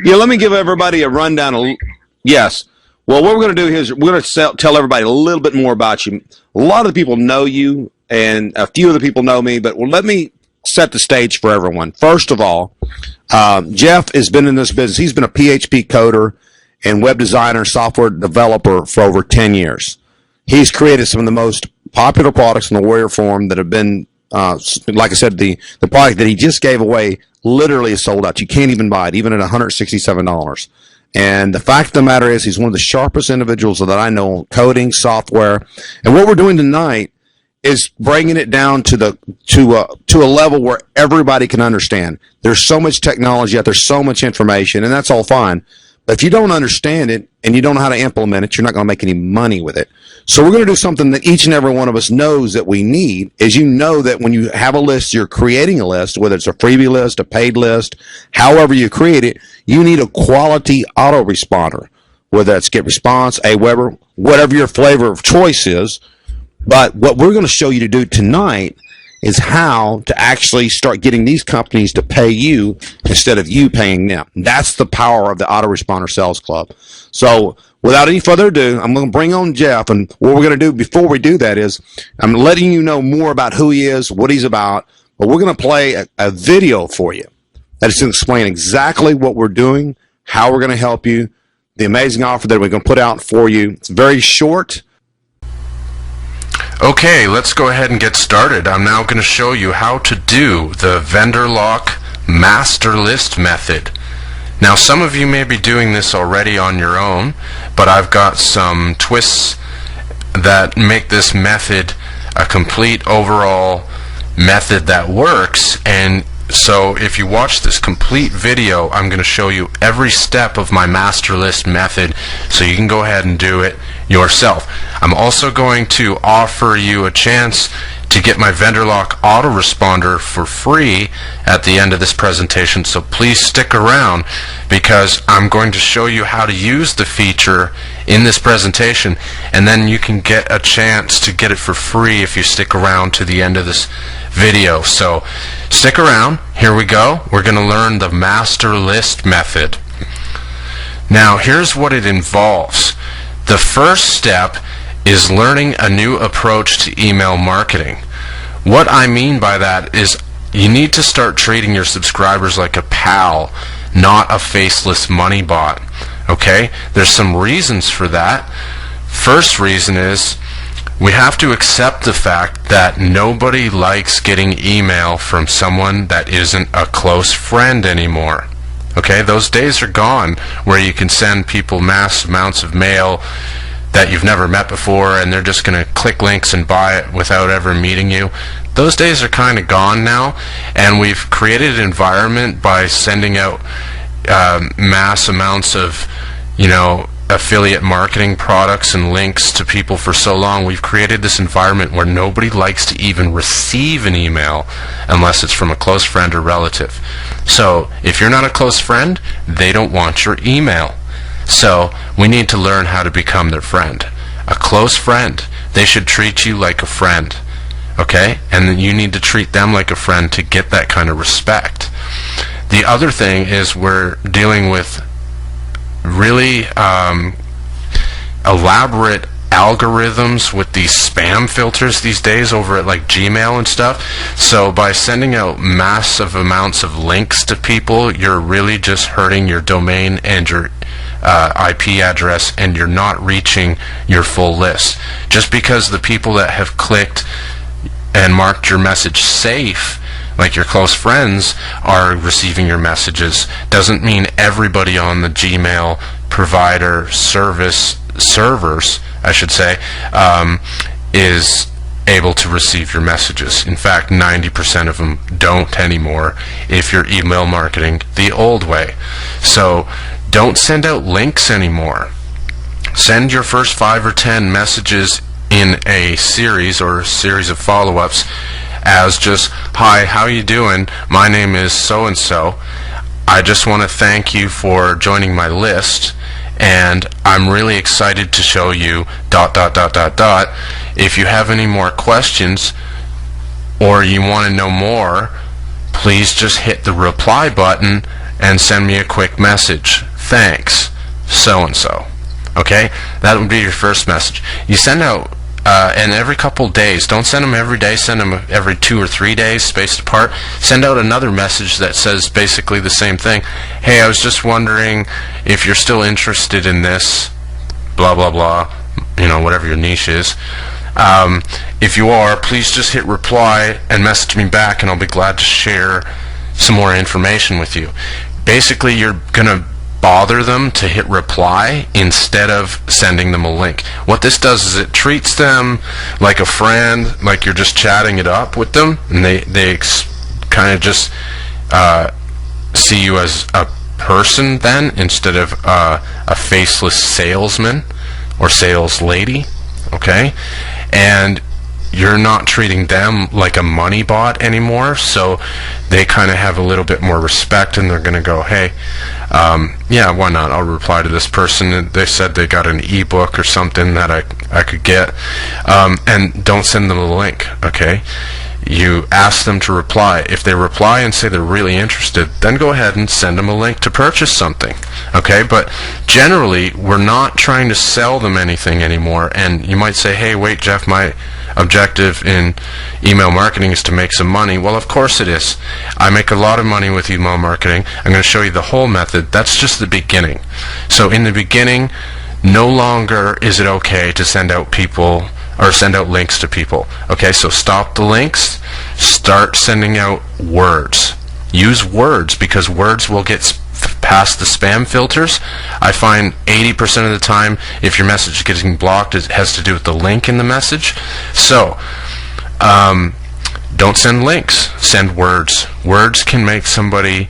Yeah, let me give everybody a rundown. Yes. Well, what we're going to do is we're going to tell everybody a little bit more about you. A lot of the people know you, and a few of the people know me, but let me set the stage for everyone. First of all, Jeff has been in this business. He's been a PHP coder and web designer, software developer for over 10 years. He's created some of the most popular products in the Warrior Forum that have been, like I said, the product that he just gave away literally is sold out. You can't even buy it, even at $167. And the fact of the matter is, he's one of the sharpest individuals that I know, coding, software. And what we're doing tonight is bringing it down to a level where everybody can understand. There's so much technology out there, so much information, and that's all fine. But if you don't understand it and you don't know how to implement it, you're not going to make any money with it. So we're going to do something that each and every one of us knows that we need, is you know that when you have a list, you're creating a list, whether it's a freebie list, a paid list, however you create it, you need a quality autoresponder, whether that's GetResponse, Aweber, whatever your flavor of choice is. But what we're going to show you to do tonight is how to actually start getting these companies to pay you instead of you paying them. That's the power of the Autoresponder Sales Club. So without any further ado, I'm going to bring on Jeff, and what we're going to do before we do that is I'm letting you know more about who he is, what he's about, but we're going to play a video for you that is going to explain exactly what we're doing, how we're going to help you, the amazing offer that we're going to put out for you. It's very short. Okay, let's go ahead and get started. I'm now going to show you how to do the Vendorlock master list method. Now, some of you may be doing this already on your own, but I've got some twists that make this method a complete overall method that works. And so if you watch this complete video, I'm going to show you every step of my master list method so you can go ahead and do it yourself. I'm also going to offer you a chance to get my Vendorlock Autoresponder for free at the end of this presentation, so please stick around because I'm going to show you how to use the feature in this presentation, and then you can get a chance to get it for free if you stick around to the end of this video. So stick around. Here we go. We're going to learn the master list method. Now, here's what it involves. The first step is learning a new approach to email marketing. What I mean by that is you need to start treating your subscribers like a pal, not a faceless money bot. Okay? There's some reasons for that. First reason is we have to accept the fact that nobody likes getting email from someone that isn't a close friend anymore. Okay, those days are gone where you can send people mass amounts of mail that you've never met before and they're just going to click links and buy it without ever meeting you. Those days are kind of gone now, and we've created an environment by sending out mass amounts of, affiliate marketing products and links to people for so long. We've created this environment where nobody likes to even receive an email unless it's from a close friend or relative. So if you're not a close friend, they don't want your email. So we need to learn how to become their friend. A close friend, they should treat you like a friend. Okay? And then you need to treat them like a friend to get that kind of respect. The other thing is we're dealing with really elaborate algorithms with these spam filters these days over at like Gmail and stuff. So by sending out massive amounts of links to people, you're really just hurting your domain and your IP address, and you're not reaching your full list. Just because the people that have clicked and marked your message safe, like your close friends, are receiving your messages, doesn't mean everybody on the Gmail provider servers, I should say, is able to receive your messages. In fact, 90% of them don't anymore if you're email marketing the old way. So don't send out links anymore. Send your first 5 or 10 messages in a series or a series of follow-ups as just, "Hi, how you doing? My name is so-and-so. I just want to thank you for joining my list, and I'm really excited to show you ... If you have any more questions or you want to know more, please just hit the reply button and send me a quick message. Thanks, so-and-so. Okay, that would be your first message. You send out, and every couple days, don't send them every day, send them every 2 or 3 days, spaced apart. Send out another message that says basically the same thing. Hey, I was just wondering if you're still interested in this, blah, blah, blah, whatever your niche is. If you are, please just hit reply and message me back, and I'll be glad to share some more information with you. Basically, you're going to bother them to hit reply instead of sending them a link. What this does is it treats them like a friend, like you're just chatting it up with them, and they kind of just see you as a person then, instead of a faceless salesman or sales lady. Okay, and you're not treating them like a money bot anymore, so they kind of have a little bit more respect, and they're going to go, hey, yeah, why not? I'll reply to this person. They said they got an ebook or something that I could get, and don't send them a link. Okay, you ask them to reply. If they reply and say they're really interested, then go ahead and send them a link to purchase something. Okay, but generally we're not trying to sell them anything anymore. And you might say, hey, wait, Jeff, my objective in email marketing is to make some money. Well, of course it is. I make a lot of money with email marketing. I'm going to show you the whole method. That's just the beginning. So in the beginning, no longer is it okay to send out people or send out links to people. Okay, so stop the links. Start sending out words. Use words, because words will get past the spam filters. I find 80% of the time, if your message is getting blocked, it has to do with the link in the message. So don't send links. Send words. Words can make somebody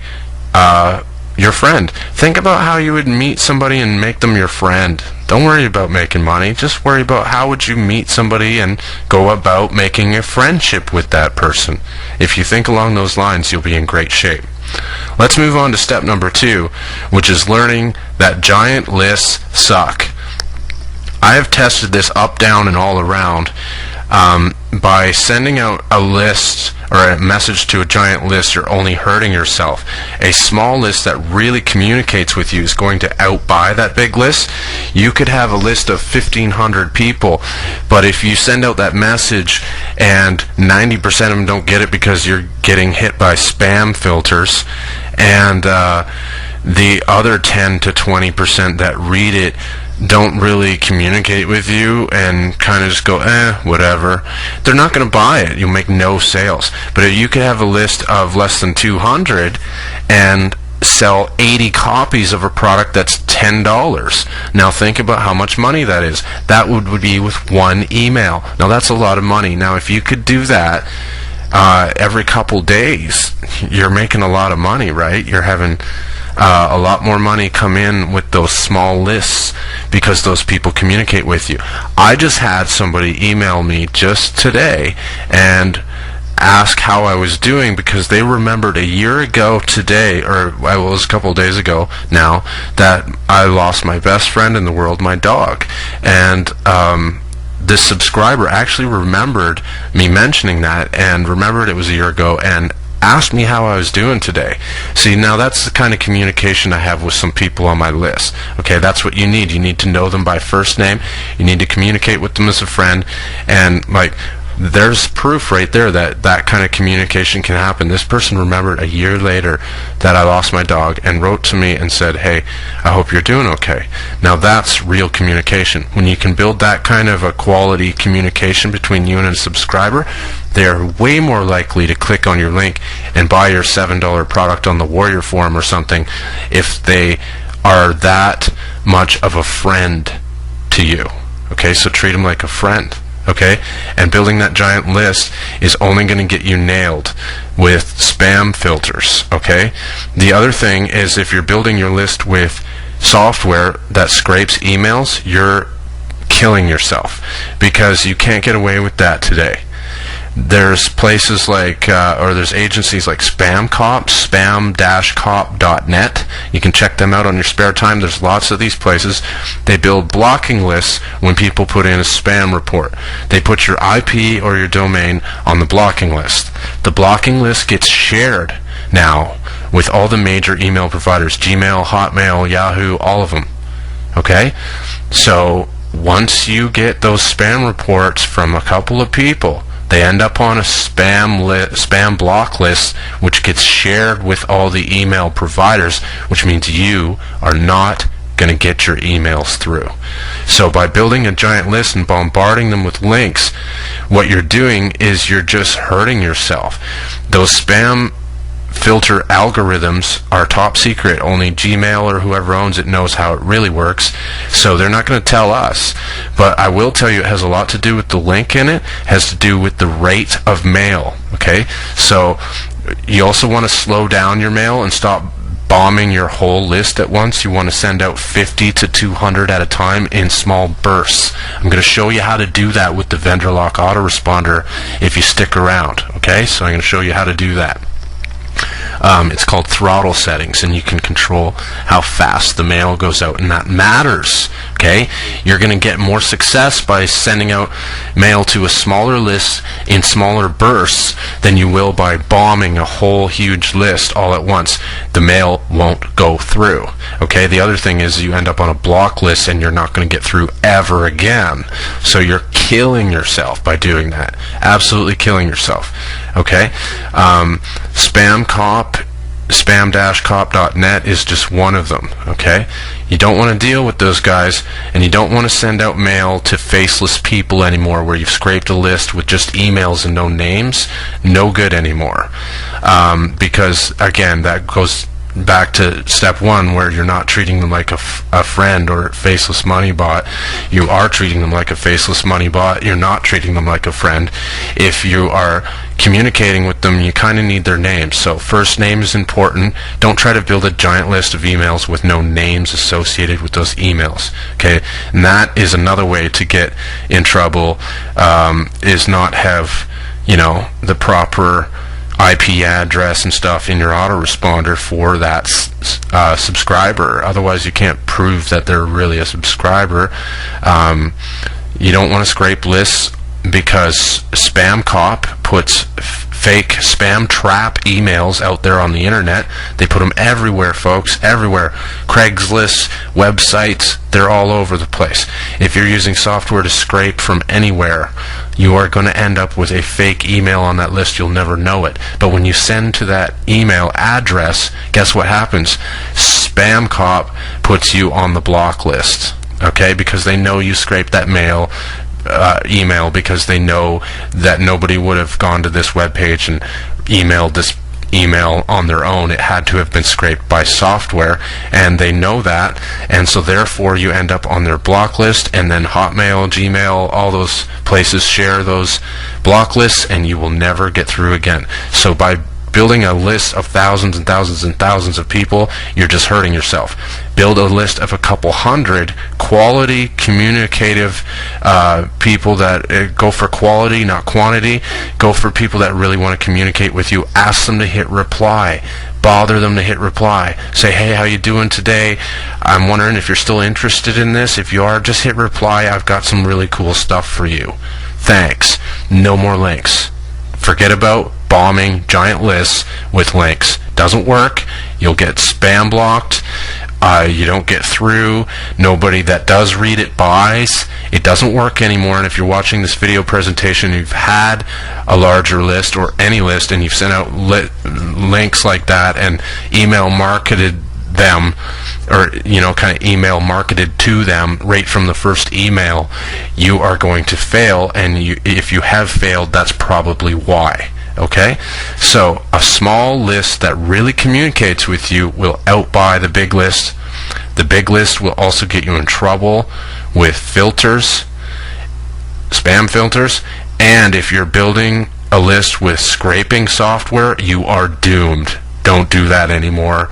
your friend. Think about how you would meet somebody and make them your friend. Don't worry about making money. Just worry about how would you meet somebody and go about making a friendship with that person. If you think along those lines, you'll be in great shape. Let's move on to step number 2, which is learning that giant lists suck. I have tested this up, down, and all around. By sending out a list or a message to a giant list, you're only hurting yourself. A small list that really communicates with you is going to outbuy that big list. You could have a list of 1,500 people, but if you send out that message and 90% of them don't get it because you're getting hit by spam filters, and the other 10 to 20% that read it don't really communicate with you and kind of just go, whatever, they're not going to buy it. You'll make no sales. But if you could have a list of less than 200 and sell 80 copies of a product that's $10. Now think about how much money that is. That would be with one email. Now that's a lot of money. Now if you could do that every couple days, you're making a lot of money, right? You're having a lot more money come in with those small lists because those people communicate with you. I just had somebody email me just today and ask how I was doing, because they remembered a year ago today, or it was a couple of days ago now, that I lost my best friend in the world, my dog. And this subscriber actually remembered me mentioning that and remembered it was a year ago and asked me how I was doing today. See, now that's the kind of communication I have with some people on my list. Okay, that's what you need. You need to know them by first name. You need to communicate with them as a friend. And like, there's proof right there that that kind of communication can happen. This person remembered a year later that I lost my dog and wrote to me and said, hey, I hope you're doing okay. Now that's real communication. When you can build that kind of a quality communication between you and a subscriber, they're way more likely to click on your link and buy your $7 product on the Warrior Forum or something if they are that much of a friend to you. Okay, so treat them like a friend. Okay, and building that giant list is only going to get you nailed with spam filters. Okay, the other thing is, if you're building your list with software that scrapes emails, you're killing yourself, because you can't get away with that today. There's places like, or there's agencies like SpamCop, spam-cop.net. You can check them out on your spare time. There's lots of these places. They build blocking lists when people put in a spam report. They put your IP or your domain on the blocking list. The blocking list gets shared now with all the major email providers, Gmail, Hotmail, Yahoo, all of them. Okay? So once you get those spam reports from a couple of people, they end up on a spam block list, which gets shared with all the email providers, which means you are not going to get your emails through. So by building a giant list and bombarding them with links, what you're doing is you're just hurting yourself. Those spam filter algorithms are top secret. Only Gmail or whoever owns it knows how it really works, so they're not going to tell us. But I will tell you, it has a lot to do with the link in it. It has to do with the rate of mail. Okay, so you also want to slow down your mail and stop bombing your whole list at once. You want to send out 50 to 200 at a time in small bursts. I'm going to show you how to do that with the Vendorlock Autoresponder if you stick around. Okay, so I'm going to show you how to do that. It's called throttle settings, and you can control how fast the mail goes out, and that matters. Okay, you're going to get more success by sending out mail to a smaller list in smaller bursts than you will by bombing a whole huge list all at once. The mail won't go through. Okay, the other thing is you end up on a block list and you're not going to get through ever again. So you're killing yourself by doing that. Absolutely killing yourself. Okay, spam-cop.net is just one of them. Okay, you don't want to deal with those guys, and you don't want to send out mail to faceless people anymore, where you've scraped a list with just emails and no names. No good anymore, because again, that goes back to step one, where you're not treating them like a friend or faceless money bot. You are treating them like a faceless money bot. You're not treating them like a friend. If you are communicating with them, you kind of need their names. So first name is important. Don't try to build a giant list of emails with no names associated with those emails. Okay, and that is another way to get in trouble, is not have, you know, the proper IP address and stuff in your autoresponder for that subscriber. Otherwise, you can't prove that they're really a subscriber. You don't want to scrape lists, because SpamCop puts fake spam trap emails out there on the internet. They put them everywhere, folks, everywhere. Craigslist, websites, they're all over the place. If you're using software to scrape from anywhere, you are going to end up with a fake email on that list. You'll never know it. But when you send to that email address, guess what happens? SpamCop puts you on the block list. Okay, because they know you scraped that email, because they know that nobody would have gone to this web page and emailed this email on their own. It had to have been scraped by software, and they know that, and so therefore you end up on their block list. And then Hotmail, Gmail, all those places share those block lists, and you will never get through again. So by building a list of thousands and thousands and thousands of people, you're just hurting yourself. Build a list of a couple hundred quality, communicative people that go for quality, not quantity. Go for people that really want to communicate with you. Ask them to hit reply. Bother them to hit reply. Say, hey, how you doing today? I'm wondering if you're still interested in this. If you are, just hit reply. I've got some really cool stuff for you. Thanks. No more links. Forget about bombing giant lists with links. Doesn't work. You'll get spam blocked. You don't get through. Nobody that does read it buys. It doesn't work anymore. And if you're watching this video presentation, you've had a larger list or any list, and you've sent out links like that and email marketed them, or kind of email marketed to them right from the first email, you are going to fail. And if you have failed, that's probably why. Okay, so a small list that really communicates with you will outbuy the big list. The big list will also get you in trouble with filters, spam filters, and if you're building a list with scraping software, you are doomed. Don't do that anymore.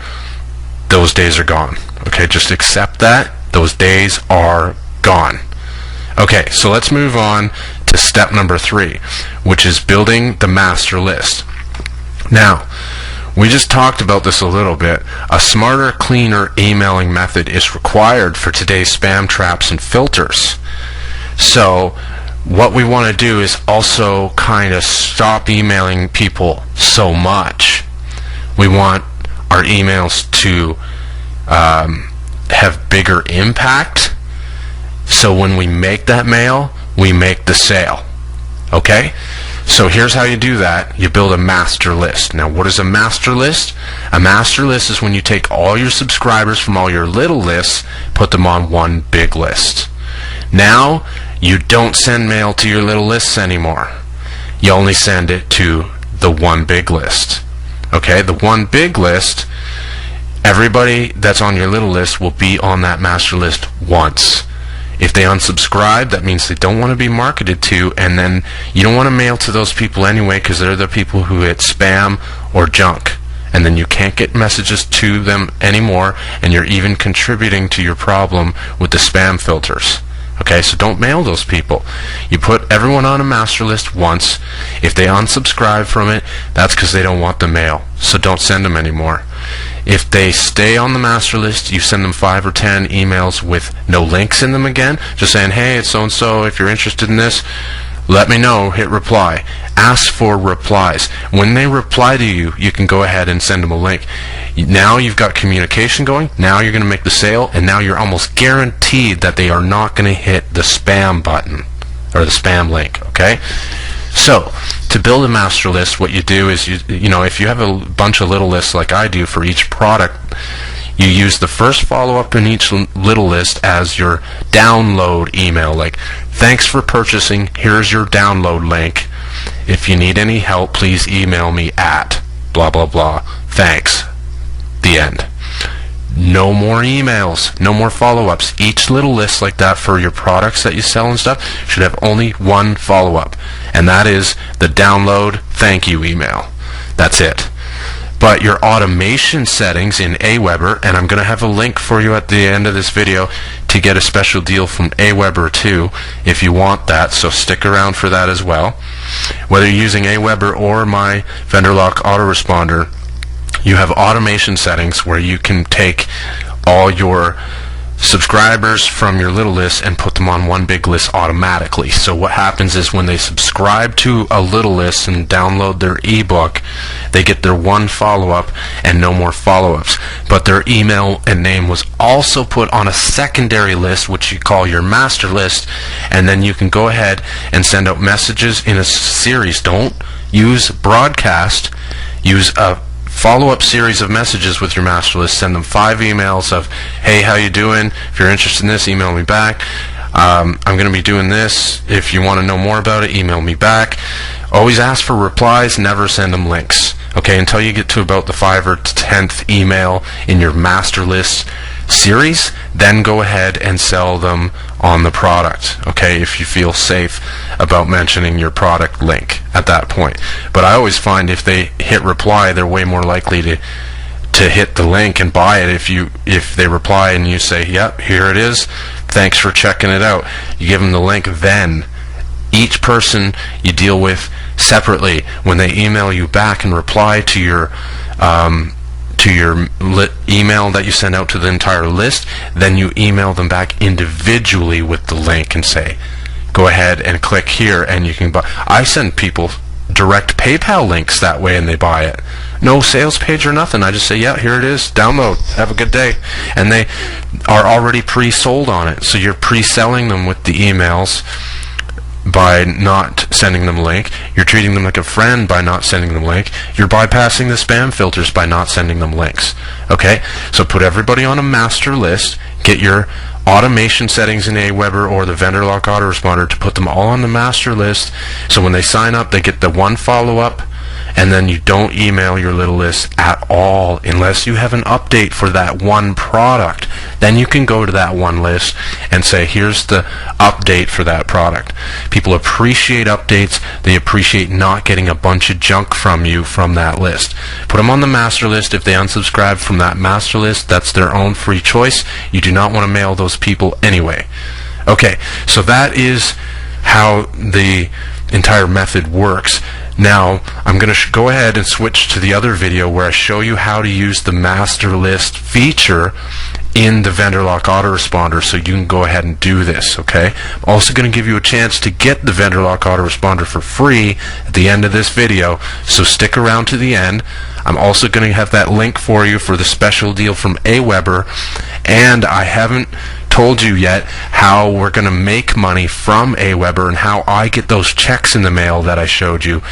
Those days are gone. Okay, just accept that. Those days are gone. Okay, so let's move on to step number 3, which is building the master list. Now, we just talked about this a little bit. A smarter, cleaner emailing method is required for today's spam traps and filters. So what we want to do is also kind of stop emailing people so much. We want our emails to have bigger impact. So when we make that mail, we make the sale. Okay? So here's how you do that. You build a master list. Now, what is a master list? A master list is when you take all your subscribers from all your little lists, put them on one big list. Now, you don't send mail to your little lists anymore. You only send it to the one big list. Okay? The one big list, everybody that's on your little list will be on that master list once. If they unsubscribe, that means they don't want to be marketed to, and then you don't want to mail to those people anyway, because they're the people who hit spam or junk, and then you can't get messages to them anymore, and you're even contributing to your problem with the spam filters. Okay, so don't mail those people. You put everyone on a master list once. If they unsubscribe from it, that's because they don't want the mail, so don't send them anymore. If they stay on the master list, you send them 5 or 10 emails with no links in them again, just saying, hey, it's so-and-so, if you're interested in this, let me know, hit reply. Ask for replies. When they reply to you, you can go ahead and send them a link. Now you've got communication going, now you're going to make the sale, and now you're almost guaranteed that they are not going to hit the spam button, or the spam link, okay? So, to build a master list, what you do is, you know, if you have a bunch of little lists like I do for each product, you use the first follow-up in each little list as your download email. Like, thanks for purchasing, here's your download link. If you need any help, please email me at blah, blah, blah. Thanks. The end. No more emails, no more follow-ups. Each little list like that for your products that you sell and stuff should have only one follow-up, and that is the download thank you email. That's it. But your automation settings in Aweber, and I'm going to have a link for you at the end of this video to get a special deal from Aweber too, if you want that, so stick around for that as well. Whether you're using Aweber or my Vendorlock Autoresponder, you have automation settings where you can take all your subscribers from your little list and put them on one big list automatically. So what happens is when they subscribe to a little list and download their ebook, they get their one follow-up and no more follow-ups. But their email and name was also put on a secondary list, which you call your master list, and then you can go ahead and send out messages in a series. Don't use broadcast. Use a follow-up series of messages with your master list. Send them 5 emails of, hey, how you doing? If you're interested in this, email me back. I'm going to be doing this. If you want to know more about it, email me back. Always ask for replies. Never send them links. Okay, until you get to about the 5th or 10th email in your master list series, then go ahead and sell them on the product, okay, if you feel safe about mentioning your product link at that point. But I always find if they hit reply, they're way more likely to hit the link and buy it. If they reply and you say, yep, here it is, thanks for checking it out, you give them the link. Then each person you deal with separately. When they email you back and reply to your email that you send out to the entire list, then you email them back individually with the link and say, go ahead and click here and you can buy. I send people direct PayPal links that way and they buy it. No sales page or nothing. I just say, yeah, here it is, download, have a good day. And they are already pre-sold on it. So you're pre-selling them with the emails by not sending them a link. You're treating them like a friend by not sending them a link. You're bypassing the spam filters by not sending them links. Okay? So put everybody on a master list. Get your automation settings in Aweber or the Vendorlock Autoresponder to put them all on the master list. So when they sign up, they get the one follow-up, and then you don't email your little list at all unless you have an update for that one product. Then you can go to that one list and say, here's the update for that product. People appreciate updates. They appreciate not getting a bunch of junk from you from that list. Put them on the master list. If they unsubscribe from that master list, that's their own free choice. You do not want to mail those people anyway. Okay, so that is how the entire method works. Now, I'm going to go ahead and switch to the other video where I show you how to use the master list feature in the Vendorlock Autoresponder, so you can go ahead and do this, okay? I'm also going to give you a chance to get the Vendorlock Autoresponder for free at the end of this video, so stick around to the end. I'm also going to have that link for you for the special deal from Aweber, and I haven't told you yet how we're going to make money from Aweber and how I get those checks in the mail that I showed you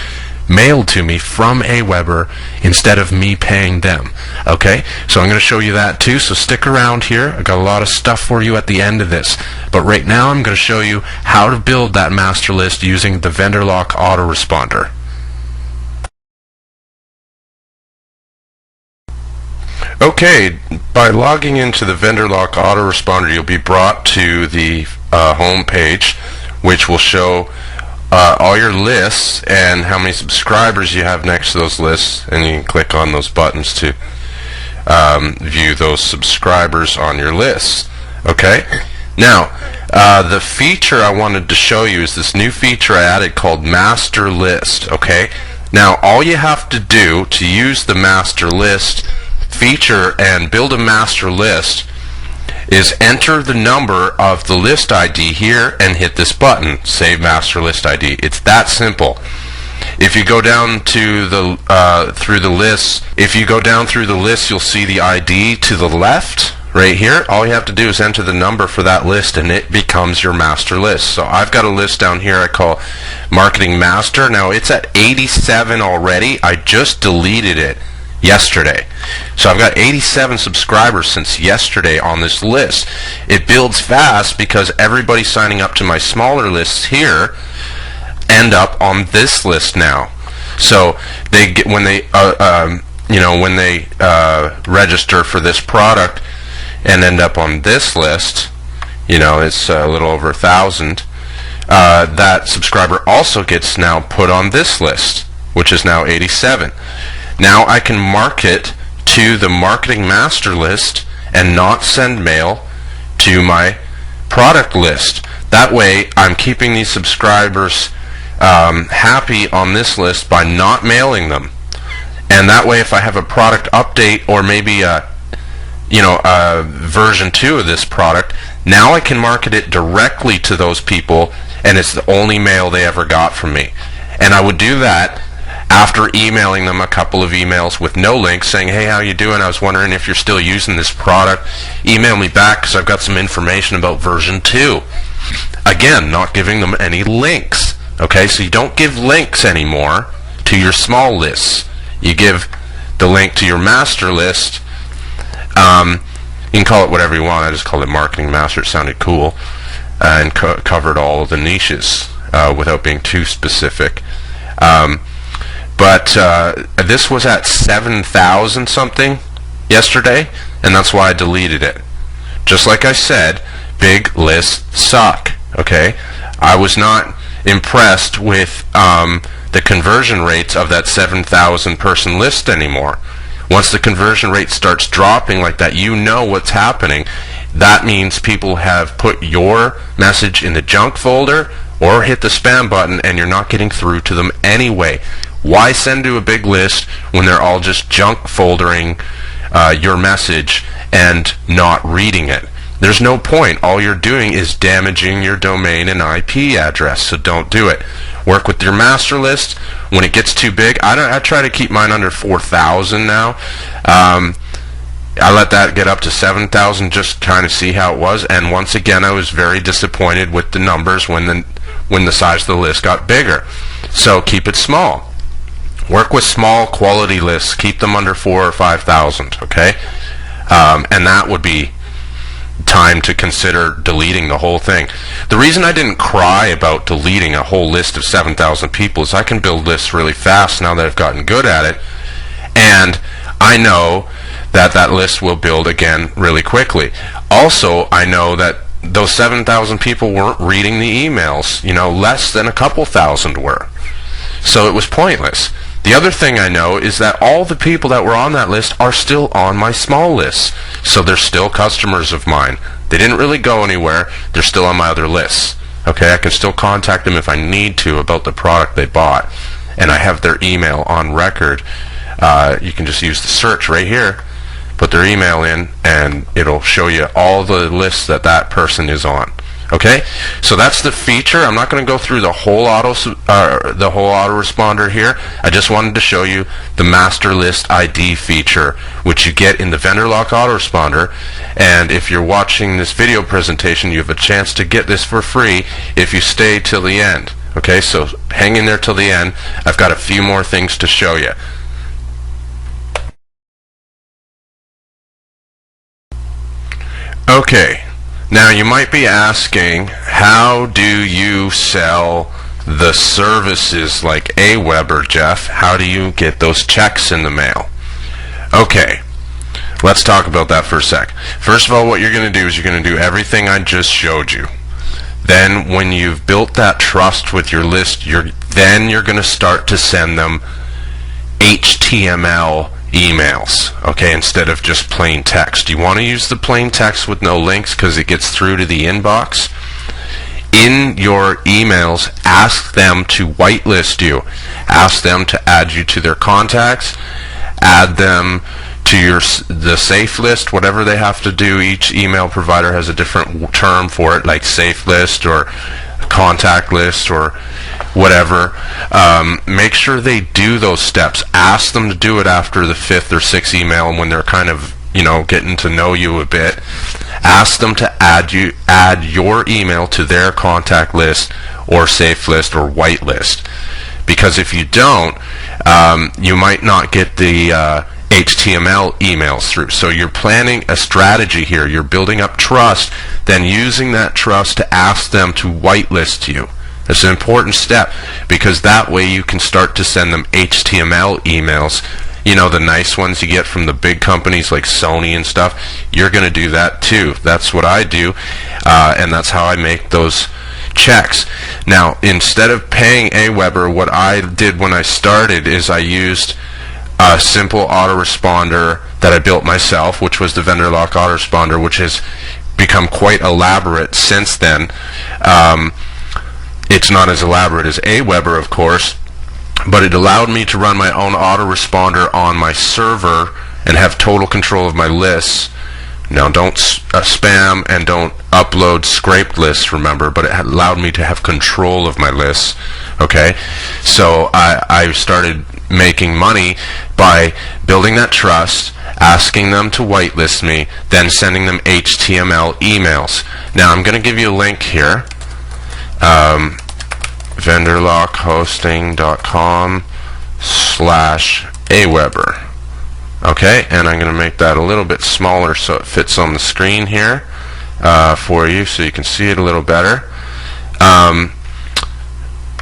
mailed to me from Aweber instead of me paying them. Okay, so I'm going to show you that too, so stick around here. I got a lot of stuff for you at the end of this, but right now I'm going to show you how to build that master list using the Vendorlock Autoresponder. Okay, by logging into the Vendorlock Autoresponder, you'll be brought to the home page, which will show all your lists and how many subscribers you have next to those lists, and you can click on those buttons to view those subscribers on your lists. Okay, now the feature I wanted to show you is this new feature I added called Master List. Okay, now all you have to do to use the Master List feature and build a master list is enter the number of the list ID here and hit this button, Save Master List ID. It's that simple. If you go down to the through the list, you'll see the ID to the left right here. All you have to do is enter the number for that list and it becomes your master list. So I've got a list down here I call Marketing Master. Now it's at 87 already. I just deleted it yesterday. So I've got 87 subscribers since yesterday on this list. It builds fast because everybody signing up to my smaller lists here end up on this list now. So they get when they register for this product and end up on this list, it's a little over 1,000. That subscriber also gets now put on this list, which is now 87. Now I can mark it to the Marketing Master List and not send mail to my product list. That way I'm keeping these subscribers happy on this list by not mailing them. And that way if I have a product update or maybe a version 2 of this product, now I can market it directly to those people and it's the only mail they ever got from me. And I would do that after emailing them a couple of emails with no links saying, hey, how you doing? I was wondering if you're still using this product. Email me back because I've got some information about version 2. Again, not giving them any links. Okay, so you don't give links anymore to your small lists. You give the link to your master list. You can call it whatever you want. I just called it Marketing Master. It sounded cool and covered all of the niches without being too specific. But this was at 7,000 something yesterday, and that's why I deleted it. Just like I said, big lists suck. Okay, I was not impressed with the conversion rates of that 7,000 person list anymore. Once the conversion rate starts dropping like that, you know what's happening. That means people have put your message in the junk folder or hit the spam button, and you're not getting through to them anyway. Why send to a big list when they're all just junk foldering your message and not reading it? There's no point. All you're doing is damaging your domain and IP address, so don't do it. Work with your master list. When it gets too big, I try to keep mine under 4,000 now. I let that get up to 7,000 just kind of see how it was, and once again I was very disappointed with the numbers when the size of the list got bigger. So keep it small. Work with small quality lists. Keep them under 4,000 or 5,000. Okay, and that would be time to consider deleting the whole thing. The reason I didn't cry about deleting a whole list of 7,000 people is I can build lists really fast now that I've gotten good at it, and I know that that list will build again really quickly. Also, I know that those 7,000 people weren't reading the emails. Less than a couple thousand were. So it was pointless. The other thing I know is that all the people that were on that list are still on my small list. So they're still customers of mine. They didn't really go anywhere. They're still on my other lists. Okay, I can still contact them if I need to about the product they bought. And I have their email on record. You can just use the search right here, put their email in, and it'll show you all the lists that person is on. Okay, so that's the feature. I'm not going to go through the whole autoresponder here. I just wanted to show you the master list ID feature, which you get in the Vendorlock Autoresponder. And if you're watching this video presentation, you have a chance to get this for free if you stay till the end. Okay, so hang in there till the end. I've got a few more things to show you. Okay. Now you might be asking, how do you sell the services like Aweber, Jeff? How do you get those checks in the mail? Okay, let's talk about that for a sec. First of all, what you're going to do is you're going to do everything I just showed you. Then when you've built that trust with your list, then you're going to start to send them HTML emails, okay, instead of just plain text. You want to use the plain text with no links because it gets through to the inbox. In your emails, ask them to whitelist you. Ask them to add you to their contacts. Add them to the safe list, whatever they have to do. Each email provider has a different term for it, like safe list or contact list or whatever. Make sure they do those steps. Ask them to do it after the 5th or 6th email, and when they're kind of, getting to know you a bit. Ask them to add your email to their contact list or safe list or whitelist. Because if you don't, you might not get the HTML emails through. So you're planning a strategy here. You're building up trust, then using that trust to ask them to whitelist you. It's an important step, because that way you can start to send them HTML emails. The nice ones you get from the big companies like Sony and stuff. You're going to do that too. That's what I do, and that's how I make those checks. Now, instead of paying Aweber, what I did when I started is I used a simple autoresponder that I built myself, which was the Vendorlock Autoresponder, which has become quite elaborate since then. It's not as elaborate as Aweber, of course, but it allowed me to run my own autoresponder on my server and have total control of my lists. Now, don't spam and don't upload scraped lists, remember, but it allowed me to have control of my lists. Okay, so I started making money by building that trust, asking them to whitelist me, then sending them HTML emails. Now, I'm going to give you a link here. vendorlockhosting.com/Aweber. Okay, and I'm going to make that a little bit smaller so it fits on the screen here for you, so you can see it a little better.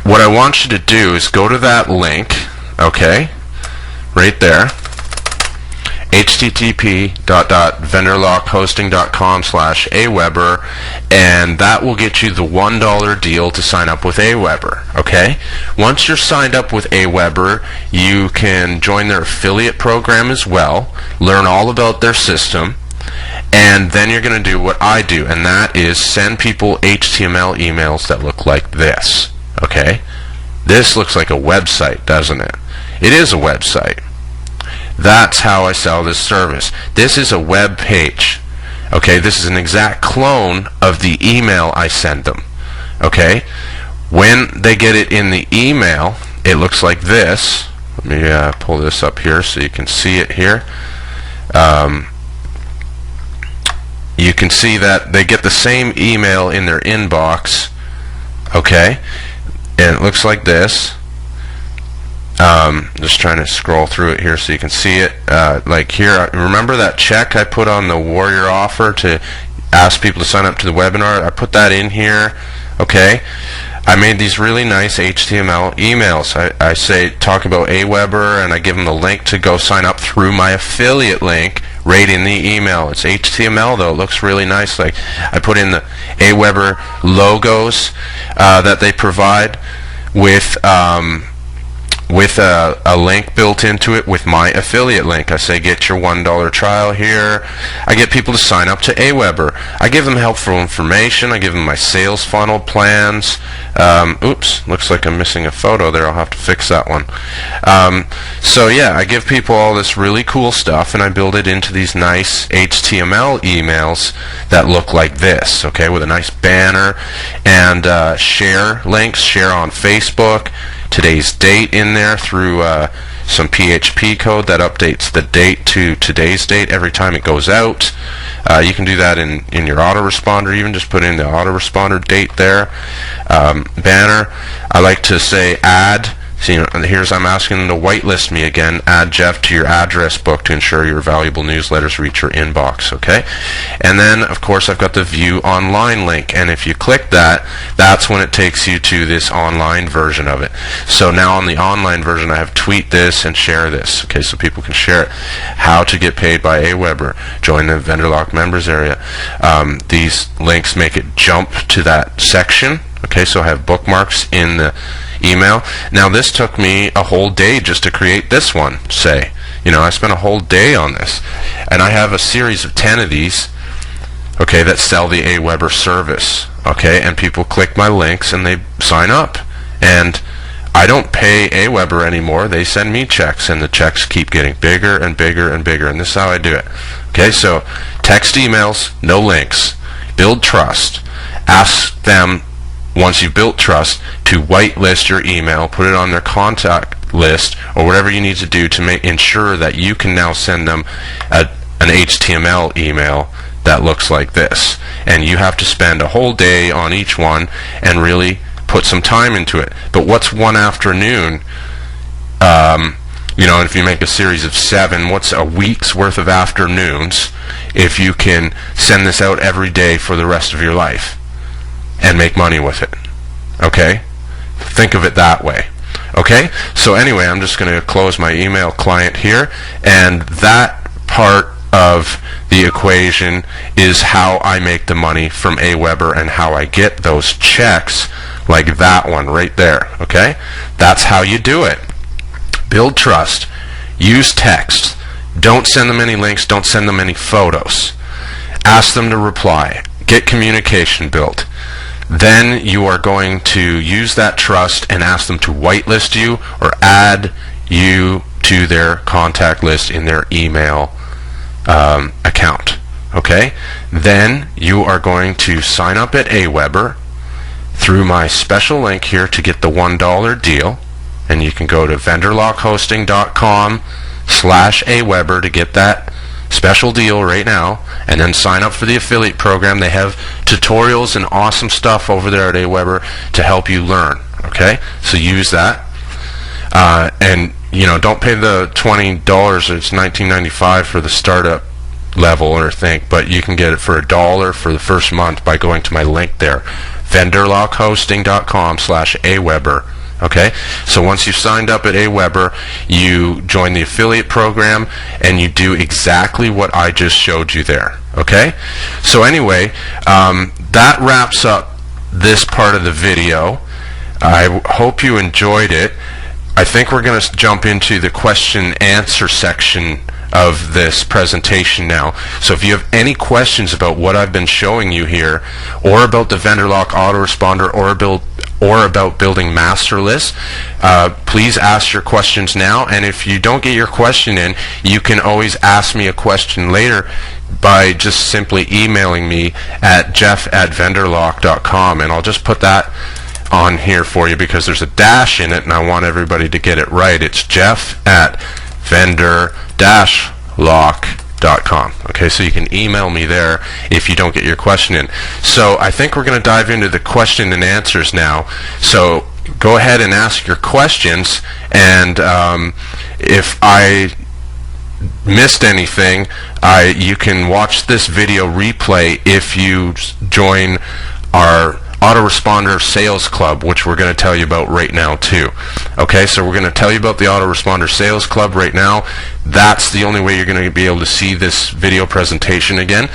What I want you to do is go to that link, okay, right there, http://vendorlockhosting.com/Aweber, and that will get you the $1 deal to sign up with Aweber. Okay, once you're signed up with Aweber, you can join their affiliate program as well, learn all about their system, and then you're going to do what I do, and that is send people HTML emails that look like this. Okay, this looks like a website, doesn't it? It is a website. That's how I sell this service. This is a web page. Okay, this is an exact clone of the email I send them. Okay, when they get it in the email, it looks like this. Let me pull this up here so you can see it here. You can see that they get the same email in their inbox. Okay, and it looks like this. Just trying to scroll through it here so you can see it. Like here, remember that check I put on the Warrior offer to ask people to sign up to the webinar? I put that in here. Okay, I made these really nice HTML emails. I say talk about Aweber, and I give them the link to go sign up through my affiliate link right in the email. It's HTML though. It looks really nice. Like I put in the Aweber logos that they provide with with a link built into it with my affiliate link. I say get your $1 trial here. I get people to sign up to Aweber. I give them helpful information. I give them my sales funnel plans. Oops, looks like I'm missing a photo there. I'll have to fix that one. So yeah, I give people all this really cool stuff, and I build it into these nice HTML emails that look like this, okay, with a nice banner and share links, share on Facebook, today's date in there through some PHP code that updates the date to today's date every time it goes out. You can do that in your autoresponder. Even just put in the autoresponder date there. Banner. I like to say add. So, here's I'm asking them to whitelist me again. Add Jeff to your address book to ensure your valuable newsletters reach your inbox. Okay, and then of course I've got the view online link, and if you click that, that's when it takes you to this online version of it. So now on the online version, I have tweet this and share this. Okay, so people can share it. How to get paid by Aweber. Join the Vendorlock members area. These links make it jump to that section. Okay, so I have bookmarks in the email. Now this took me a whole day just to create this one, say. I spent a whole day on this. And I have a series of 10 of these, okay, that sell the Aweber service. Okay, and people click my links and they sign up. And I don't pay Aweber anymore. They send me checks, and the checks keep getting bigger and bigger and bigger. And this is how I do it. Okay, so text emails, no links. Build trust. Ask them, once you've built trust, to whitelist your email, put it on their contact list, or whatever you need to do to ensure that you can now send them an HTML email that looks like this. And you have to spend a whole day on each one and really put some time into it. But what's one afternoon? If you make a series of 7, what's a week's worth of afternoons if you can send this out every day for the rest of your life and make money with it? Okay? Think of it that way. Okay? So anyway, I'm just going to close my email client here, and that part of the equation is how I make the money from Aweber and how I get those checks like that one right there. Okay? That's how you do it. Build trust. Use text. Don't send them any links. Don't send them any photos. Ask them to reply. Get communication built. Then you are going to use that trust and ask them to whitelist you or add you to their contact list in their email account. Okay? Then you are going to sign up at Aweber through my special link here to get the $1 deal. And you can go to vendorlockhosting.com/Aweber to get that special deal right now, and then sign up for the affiliate program. They have tutorials and awesome stuff over there at Aweber to help you learn. Okay, so use that, and don't pay the $20. It's $19.95 for the startup level, or but you can get it for $1 for the first month by going to my link there, vendorlockhosting.com/Aweber. Okay, so once you've signed up at Aweber, you join the affiliate program and you do exactly what I just showed you there. Okay, so anyway, that wraps up this part of the video. I hope you enjoyed it. I think we're going to jump into the question answer section of this presentation now. So if you have any questions about what I've been showing you here, or about the Vendorlock Autoresponder, or about building master lists, please ask your questions now. And if you don't get your question in, you can always ask me a question later by just simply emailing me at jeff@vendorlock.com, and I'll just put that on here for you because there's a dash in it and I want everybody to get it right. It's jeff@vendor-lock.com. Okay, so you can email me there if you don't get your question in. So I think we're going to dive into the question and answers now. So go ahead and ask your questions, and if I missed anything, you can watch this video replay if you join our Autoresponder Sales Club, which we're going to tell you about right now too. Okay, so we're going to tell you about the Autoresponder Sales Club right now. That's the only way you're going to be able to see this video presentation again.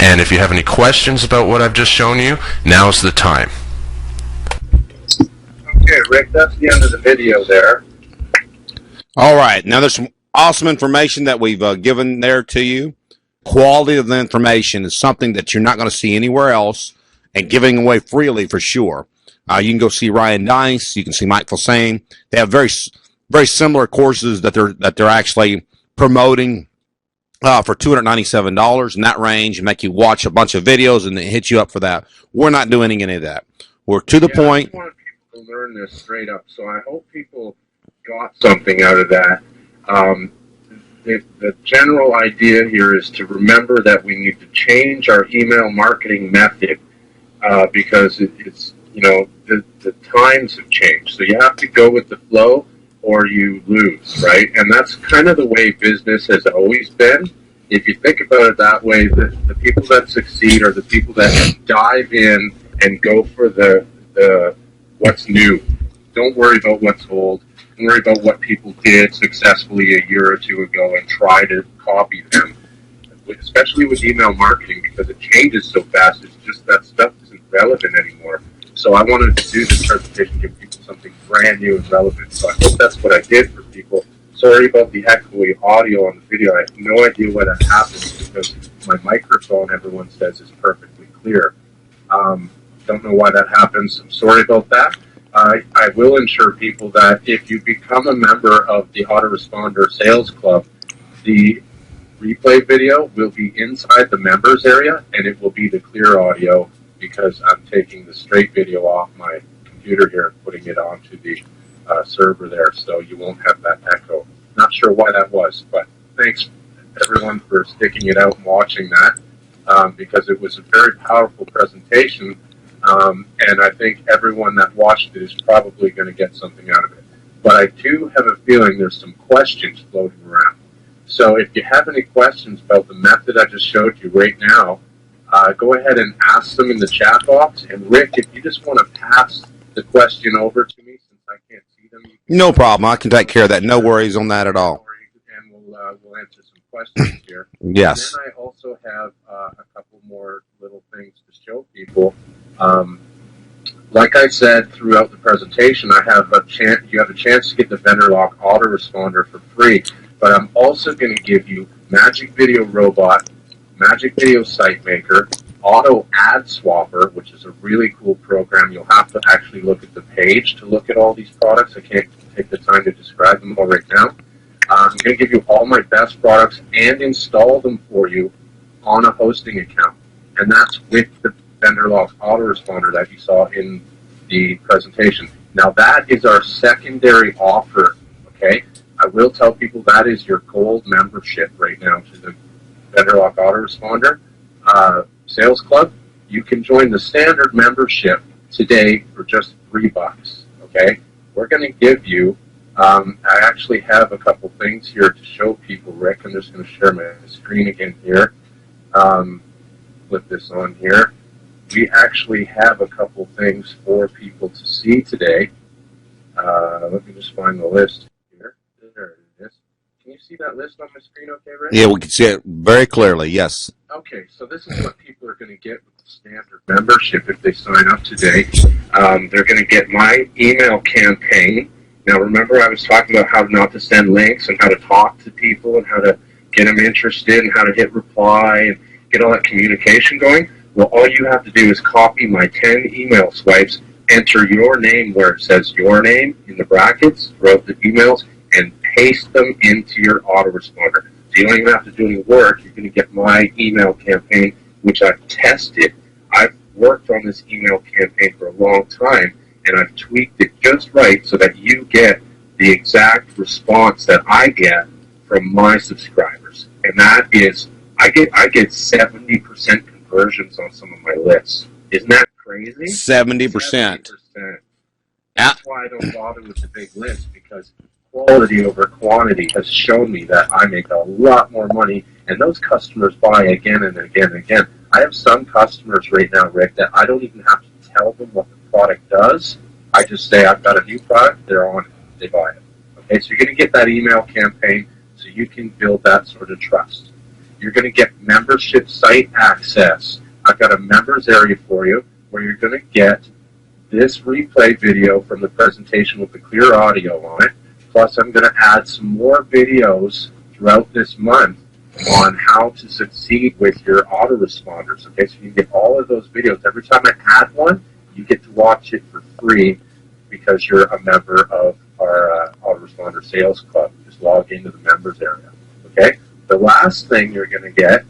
And if you have any questions about what I've just shown you, now's the time. Okay, Rick, that's the end of the video there. All right. Now, there's some awesome information that we've given there to you. Quality of the information is something that you're not going to see anywhere else, and giving away freely for sure. You can go see Ryan Dice. You can see Mike Filsaime. They have very similar courses that they're actually promoting for $297 in that range, and make you watch a bunch of videos and then hit you up for that. We're not doing any of that. We're to the point. I want people to learn this straight up, so I hope people got something out of that. The general idea here is to remember that we need to change our email marketing method because it's, the times have changed. So you have to go with the flow or you lose, right? And that's kind of the way business has always been. If you think about it that way, the people that succeed are the people that dive in and go for the what's new. Don't worry about what's old. Don't worry about what people did successfully a year or two ago and try to copy them, especially with email marketing, because it changes so fast. It's just that stuff isn't relevant anymore. So I wanted to do this presentation, give people something brand new and relevant. So I hope that's what I did for people. Sorry about the echoey audio on the video. I have no idea why that happens because my microphone, everyone says, is perfectly clear. Don't know why that happens. I'm sorry about that. I will ensure people that if you become a member of the Autoresponder Sales Club, the replay video will be inside the members area, and it will be the clear audio because I'm taking the straight video off my computer here and putting it onto the server there, so you won't have that echo. Not sure why that was, but thanks everyone for sticking it out and watching that because it was a very powerful presentation. And I think everyone that watched it is probably going to get something out of it. But I do have a feeling there's some questions floating around. So if you have any questions about the method I just showed you right now, go ahead and ask them in the chat box. And Rick, if you just want to pass the question over to me since I can't see them. No problem. I can take care of that. No worries on that at all. And we'll answer some questions here. Yes. And then I also have a couple more little things to show people. Like I said throughout the presentation, you have a chance to get the Vendorlock Autoresponder for free, but I'm also going to give you Magic Video Robot, Magic Video Site Maker, Auto Ad Swapper, which is a really cool program. You'll have to actually look at the page to look at all these products. I can't take the time to describe them all right now. I'm going to give you all my best products and install them for you on a hosting account, and that's with the Vendorlock Autoresponder that you saw in the presentation. Now that is our secondary offer, okay? I will tell people that is your gold membership right now to the Vendorlock Autoresponder Sales Club. You can join the standard membership today for just $3, okay? We're going to give you, I actually have a couple things here to show people, Rick. I'm just going to share my screen again here. Flip this on here. We actually have a couple things for people to see today. Let me just find the list here. There it is. Can you see that list on my screen okay, Rick? Yeah, we can see it very clearly, yes. Okay, so this is what people are going to get with the standard membership if they sign up today. They're going to get my email campaign. Now, remember I was talking about how not to send links and how to talk to people and how to get them interested and how to hit reply and get all that communication going? Well, all you have to do is copy my 10 email swipes, enter your name where it says your name in the brackets throughout the emails, and paste them into your autoresponder. So you don't even have to do any work. You're going to get my email campaign, which I've tested. I've worked on this email campaign for a long time, and I've tweaked it just right so that you get the exact response that I get from my subscribers. And that is, I get 70% conversions on some of my lists. Isn't that crazy? 70%. 70%. That's why I don't bother with the big list, because quality over quantity has shown me that I make a lot more money, and those customers buy again and again and again. I have some customers right now, Rick, that I don't even have to tell them what the product does. I just say, I've got a new product, they're on it, they buy it. Okay, so you're going to get that email campaign so you can build that sort of trust. You're going to get membership site access. I've got a members area for you where you're going to get this replay video from the presentation with the clear audio on it, Plus, I'm going to add some more videos throughout this month on how to succeed with your autoresponders. Okay, so you can get all of those videos. Every time I add one, you get to watch it for free because you're a member of our autoresponder sales club. Just log into the members area. Okay, the last thing you're going to get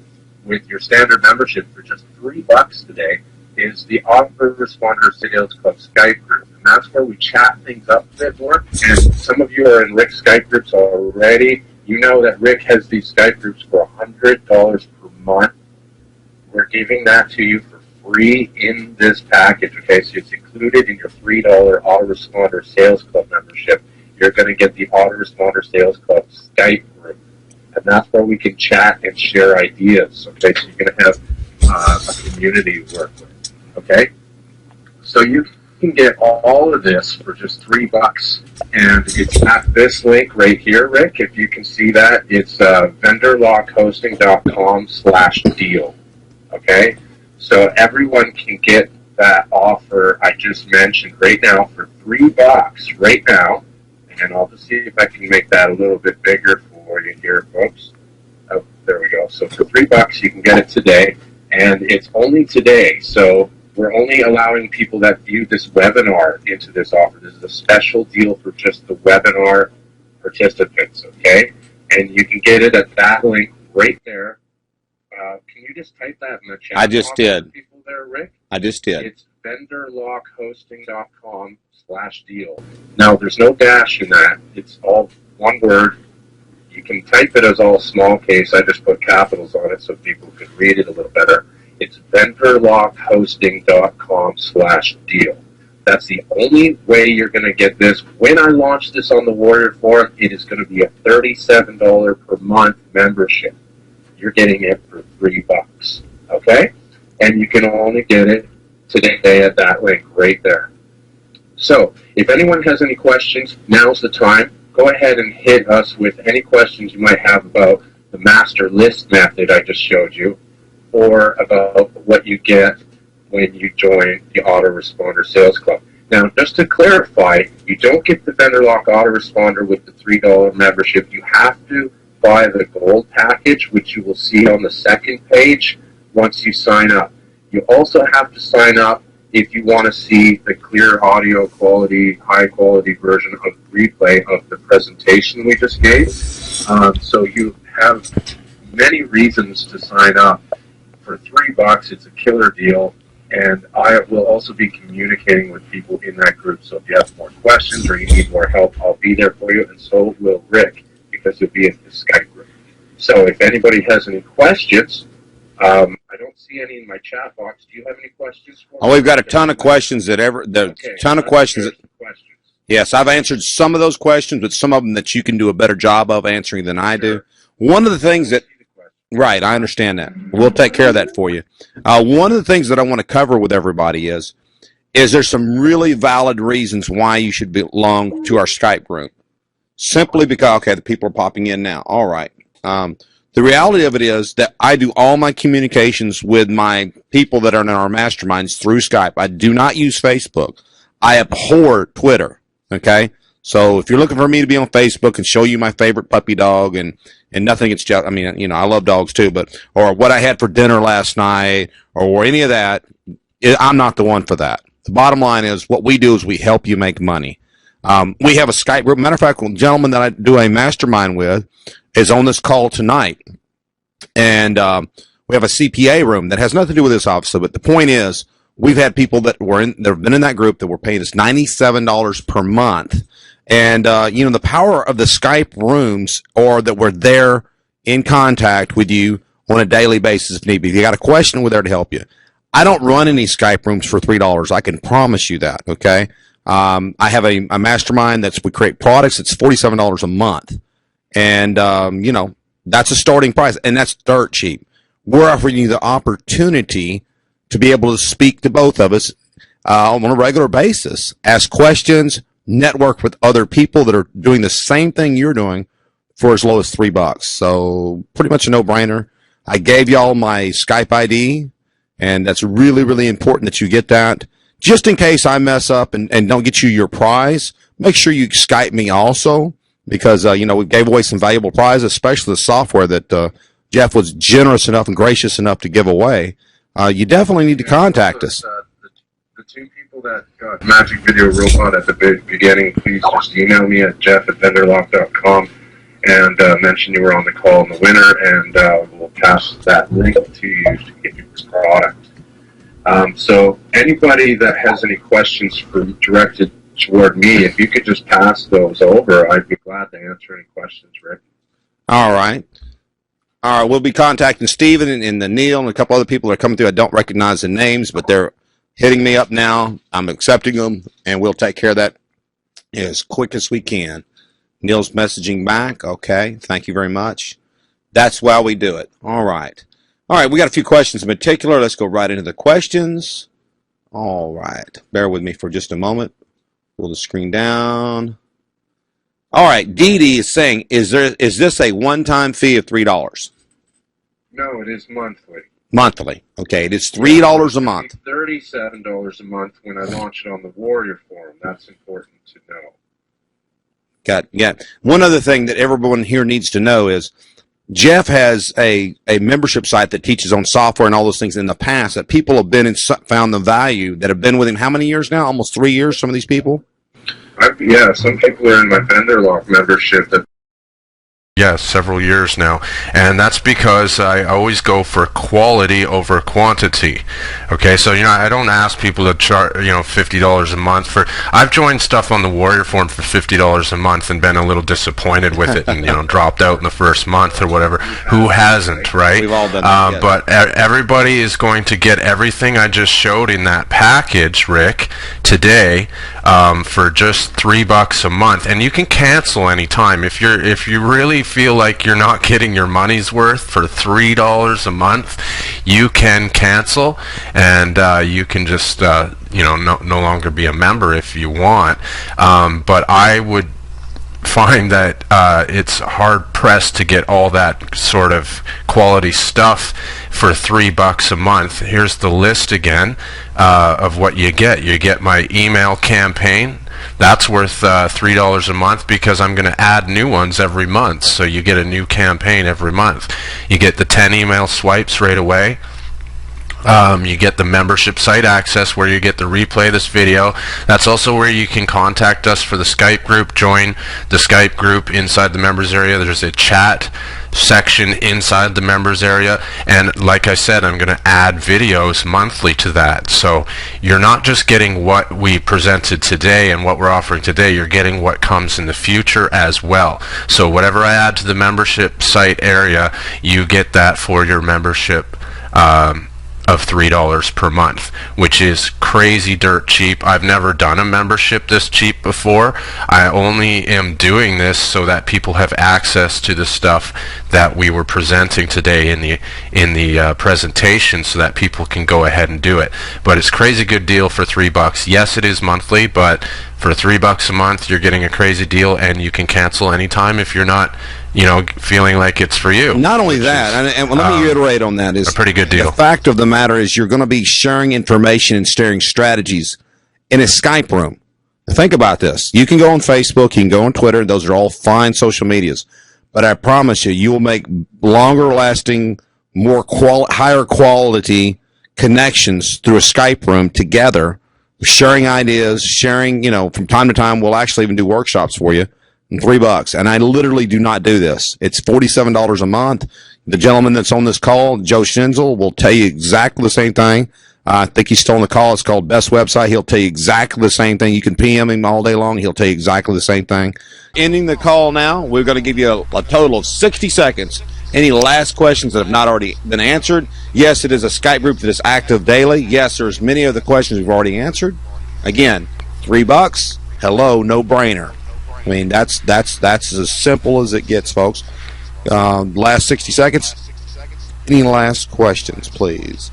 with your standard membership for just $3 today is the Autoresponder Sales Club Skype group. And that's where we chat things up a bit more. And some of you are in Rick's Skype groups already. You know that Rick has these Skype groups for $100 per month. We're giving that to you for free in this package, okay? So it's included in your $3 Autoresponder Sales Club membership. You're going to get the Autoresponder Sales Club Skype group. And that's where we can chat and share ideas, okay? So you're going to have a community to work with, okay? So you can get all of this for just $3, and it's at this link right here, Rick. If you can see that, it's vendorlockhosting.com/deal. Okay, so everyone can get that offer I just mentioned right now for $3 right now, and I'll just see if I can make that a little bit bigger for you here, folks. Oh, there we go. So for $3, you can get it today, and it's only today. So we're only allowing people that view this webinar into this offer. This is a special deal for just the webinar participants, okay? And you can get it at that link right there. Can you just type that in the chat? I just did. People there, Rick? I just did. It's vendorlockhosting.com/deal. Now, there's no dash in that. It's all one word. You can type it as all small case. I just put capitals on it so people can read it a little better. It's vendorlockhosting.com/deal. That's the only way you're going to get this. When I launch this on the Warrior Forum, it is going to be a $37 per month membership. You're getting it for $3, okay? And you can only get it today at that link right there. So if anyone has any questions, now's the time. Go ahead and hit us with any questions you might have about the master list method I just showed you, or about what you get when you join the Autoresponder Sales Club. Now, just to clarify, you don't get the Vendorlock Autoresponder with the $3 membership. You have to buy the gold package, which you will see on the second page once you sign up. You also have to sign up if you want to see the clear audio quality, high quality version of replay of the presentation we just gave. So you have many reasons to sign up. For $3, it's a killer deal, and I will also be communicating with people in that group. So if you have more questions or you need more help, I'll be there for you, and so will Rick, because you'll be in the Skype group. So if anybody has any questions, I don't see any in my chat box. Do you have any questions for me? Oh, we've got a ton of questions questions. Yes, I've answered some of those questions, but some of them that you can do a better job of answering than I do. One of the things that Right, I understand that. We'll take care of that for you. One of the things that I want to cover with everybody is there's some really valid reasons why you should belong to our Skype group. Simply because, okay, the people are popping in now. All right. The reality of it is that I do all my communications with my people that are in our masterminds through Skype. I do not use Facebook. I abhor Twitter, okay? So if you're looking for me to be on Facebook and show you my favorite puppy dog and nothing against, I mean, you know, I love dogs too, but, or what I had for dinner last night or any of that, I'm not the one for that. The bottom line is what we do is we help you make money. We have a Skype group. Matter of fact, the gentleman that I do a mastermind with is on this call tonight. And we have a CPA room that has nothing to do with this, obviously, but the point is we've had people that have been in that group that were paying us $97 per month. And, you know, the power of the Skype rooms are that we're there in contact with you on a daily basis if need be. If you got a question, we're there to help you. I don't run any Skype rooms for $3. I can promise you that, okay? I have a mastermind we create products. It's $47 a month. And, you know, that's a starting price, and that's dirt cheap. We're offering you the opportunity to be able to speak to both of us on a regular basis, ask questions, network with other people that are doing the same thing you're doing for as low as $3. So pretty much a no-brainer. I gave y'all my Skype ID, and that's really, really important that you get that. Just in case I mess up and don't get you your prize, make sure you Skype me also, because you know, we gave away some valuable prizes, especially the software that Jeff was generous enough and gracious enough to give away. You definitely need to contact us. The two people that got Magic Video Robot at the beginning, please just email me at jeff@vendorlock.com and mention you were on the call and the winner, and we'll pass that link to you to get your product. So anybody that has any questions directed toward me, if you could just pass those over, I'd be glad to answer any questions, Rick. All right. All right, we'll be contacting Steven and the Neil and a couple other people that are coming through. I don't recognize the names, but they're hitting me up now. I'm accepting them, and we'll take care of that as quick as we can. Neil's messaging back. Okay, thank you very much. That's why we do it. All right. All right, we got a few questions in particular. Let's go right into the questions. All right. Bear with me for just a moment. Pull the screen down. All right, Dee Dee is saying, is this a one-time fee of $3? No, it is monthly. Monthly. Okay, it is $3 a month. $37 a month when I launch it on the Warrior Forum. That's important to know. Yeah. One other thing that everyone here needs to know is Jeff has a membership site that teaches on software and all those things in the past that people have been and found the value, that have been with him how many years now? Almost 3 years, some of these people? Yeah, some people are in my Vendorlock membership that. Yes, several years now, and that's because I always go for quality over quantity. Okay, so I don't ask people to charge $50 a month for. I've joined stuff on the Warrior Forum for $50 a month and been a little disappointed with it, and dropped out in the first month or whatever. Who hasn't, right? We've all done that. Yes. But everybody is going to get everything I just showed in that package, Rick, today, for just $3 a month, and you can cancel anytime if you really feel like you're not getting your money's worth for $3 a month. You can cancel, and you can just no longer be a member if you want. But I would find that it's hard pressed to get all that sort of quality stuff for $3 a month. Here's the list again of what you get. You get my email campaign. That's worth $3 a month because I'm going to add new ones every month. So you get a new campaign every month. You get the 10 email swipes right away. You get the membership site access where you get to replay this video. That's also where you can contact us for the Skype group. Join the Skype group inside the members area. There's a chat section inside the members area, and like I said, I'm going to add videos monthly to that. So you're not just getting what we presented today and what we're offering today, you're getting what comes in the future as well. So whatever I add to the membership site area, you get that for your membership of $3 per month, which is crazy dirt cheap. I've never done a membership this cheap before. I only am doing this so that people have access to the stuff that we were presenting today in the presentation, so that people can go ahead and do it. But it's crazy good deal for $3. Yes, it is monthly, but for $3 a month, you're getting a crazy deal, and you can cancel anytime if you're not feeling like it's for you. Not only that, and let me reiterate on that, is a pretty good deal. The fact of the matter is you're going to be sharing information and sharing strategies in a Skype room. Think about this. You can go on Facebook, you can go on Twitter. Those are all fine social medias. But I promise you, you will make longer lasting, higher quality connections through a Skype room together, sharing ideas, sharing, from time to time, we'll actually even do workshops for you. $3, and I literally do not do this. It's $47 a month. The gentleman that's on this call, Joe Schinzel, will tell you exactly the same thing. I think he's still on the call. It's called Best Website. He'll tell you exactly the same thing. You can PM him all day long. He'll tell you exactly the same thing. Ending the call now. We're going to give you a total of 60 seconds. Any last questions that have not already been answered? Yes, it is a Skype group that is active daily. Yes, there's many of the questions we've already answered. Again, $3. Hello, no brainer. I mean, that's as simple as it gets, folks. Last 60 seconds. Any last questions, please?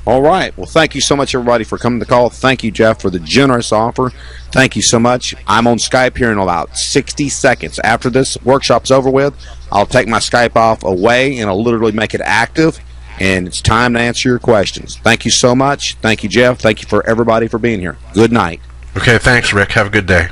All right. Well, thank you so much, everybody, for coming to the call. Thank you, Jeff, for the generous offer. Thank you so much. I'm on Skype here in about 60 seconds. After this workshop's over with, I'll take my Skype off away, and I'll literally make it active, and it's time to answer your questions. Thank you so much. Thank you, Jeff. Thank you for everybody for being here. Good night. Okay, thanks, Rick. Have a good day.